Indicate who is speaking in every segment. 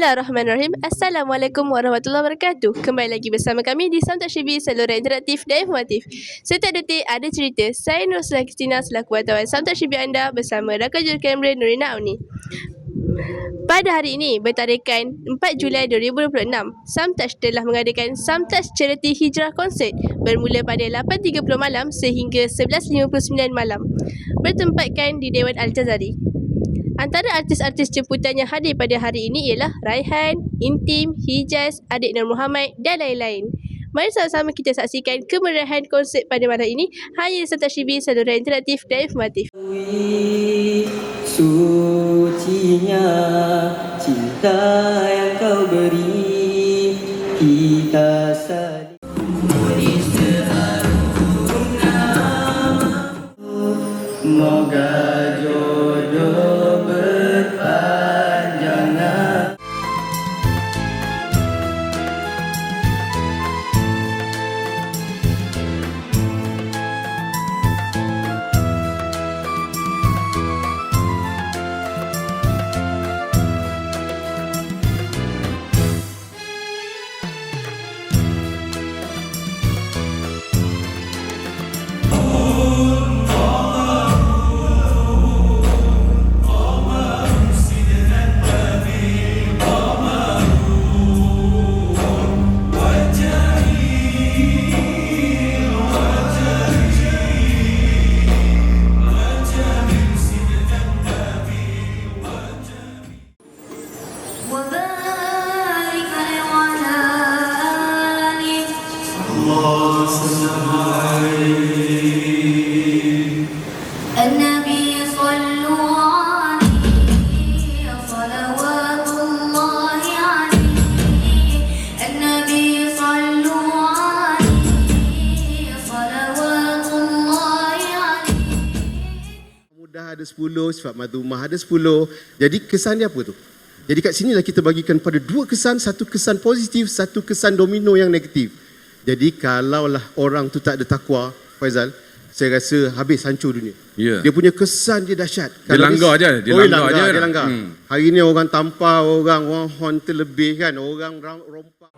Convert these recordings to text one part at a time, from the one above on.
Speaker 1: Bismillahirrahmanirrahim. Assalamualaikum warahmatullahi wabarakatuh. Kembali lagi bersama kami di Samtak Syibi, saluran interaktif dan informatif. Setiap detik ada cerita. Saya Nur Sulah Kristina selaku wartawan Samtak Syibi anda bersama rakan jurukamera Nurina Auni. Pada hari ini, bertarikan 4 Julai 2026, Samtouch telah mengadakan Samtouch Charity Hijrah Konsert bermula pada 8.30 malam sehingga 11.59 malam, bertempatkan di Dewan Al-Jazari. Antara artis-artis jemputan yang hadir pada hari ini ialah Raihan, Intim, Hijaz, Adik Nur Muhammad dan lain-lain. Mari sama-sama kita saksikan kemeriahan konsert pada malam ini hanya di Samtouch Syibi, saluran interaktif dan informatif.
Speaker 2: Sucinya cinta yang kau beri, kita saling beri seharusnya. Moga jodoh berpanjangan.
Speaker 3: النبي صلوا عليه صلوات الله عليه النبي صلوا عليه صلوات الله عليه.
Speaker 4: Mudah ada 10, sifat madhumah ada 10. Jadi kesan dia apa tu? Jadi kat sinilah kita bagikan pada dua kesan, satu kesan positif, satu kesan domino yang negatif. Jadi kalaulah orang tu tak ada takwa, Faizal, saya rasa habis hancur dunia.
Speaker 5: Yeah.
Speaker 4: Dia punya kesan dia dahsyat.
Speaker 5: Dia langgar je. Dia
Speaker 4: langgar. Hari ni orang tampar, orang mohon terlebih kan, orang rompak.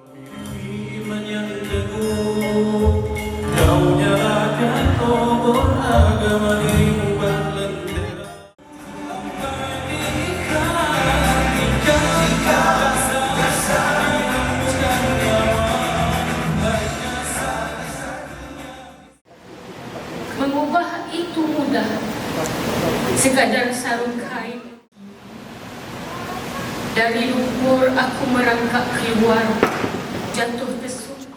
Speaker 6: Mengubah itu mudah, sekadar sarung kain. Dari lumpur aku merangkak keluar, jatuh tersungkur.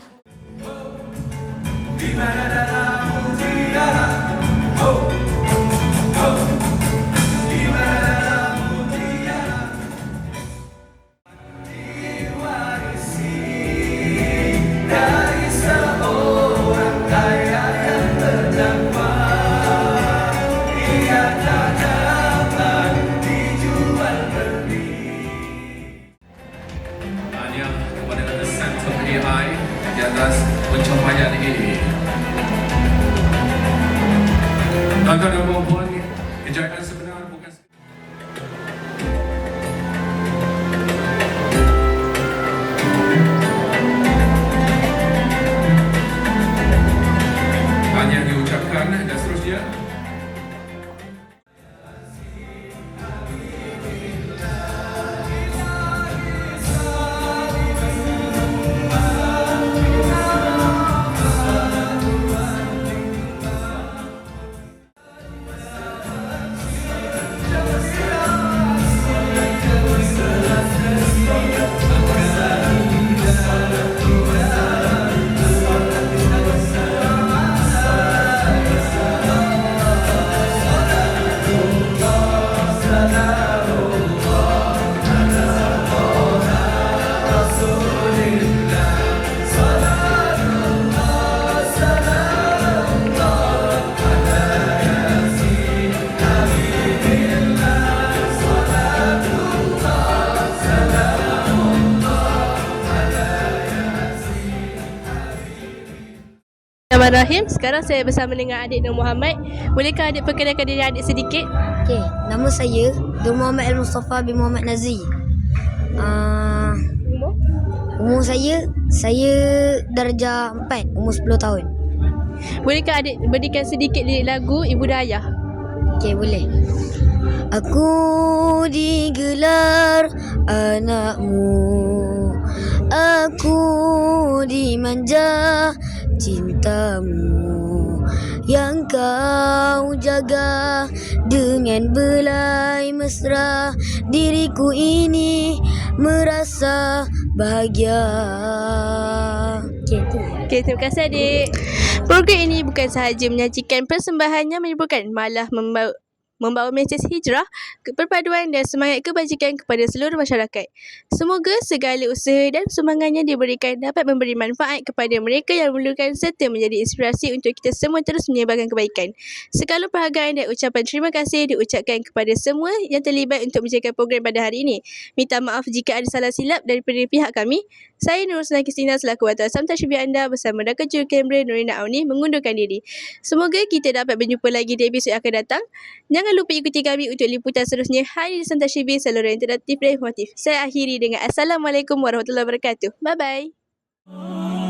Speaker 6: Di mana dalam mutiara, oh, oh, di mana dalam mutiara, diwarisi dari seorang kaya yang terdakwa. Ia tak dapat dijual beli. Hanya kepada center AI di atas pencapaian ini. Tuan-tuan dan puan-puan, kejayaan sebenar bukan hanya diucapkan dan seterusnya.
Speaker 1: Bismillahirrahmanirrahim. Sekarang saya bersama dengan adik Nur Muhammad. Bolehkah adik perkenalkan diri adik sedikit?
Speaker 7: Okey, nama saya Nur Muhammad Al-Mustafa bin Muhammad Nazri.
Speaker 5: Umur saya darjah 4, umur 10 tahun.
Speaker 1: Bolehkah adik berikan sedikit lirik lagu Ibu dan Ayah?
Speaker 5: Okey, boleh. Aku digelar anakmu, aku dimanja cintamu, yang kau jaga dengan belai mesra. Diriku ini merasa bahagia. Okey, tu.
Speaker 1: Okey, terima kasih adik. Program ini bukan sahaja menyajikan persembahannya menimbulkan, malah membawa mesej hijrah, perpaduan dan semangat kebajikan kepada seluruh masyarakat. Semoga segala usaha dan sumbangannya diberikan dapat memberi manfaat kepada mereka yang memerlukan serta menjadi inspirasi untuk kita semua terus menyebarkan kebaikan. Segala penghargaan dan ucapan terima kasih diucapkan kepada semua yang terlibat untuk menjaga program pada hari ini. Minta maaf jika ada salah silap daripada pihak kami. Saya Nur Husna Kristina selaku wartawan Samtar Syibir anda bersama rakan juru kamera Nurina Auni mengundurkan diri. Semoga kita dapat berjumpa lagi di episod yang akan datang. Jangan lupa ikuti kami untuk liputan seterusnya hanya di Samtar Syibir, saluran interaktif dan informatif. Saya akhiri dengan Assalamualaikum warahmatullahi wabarakatuh. Bye-bye.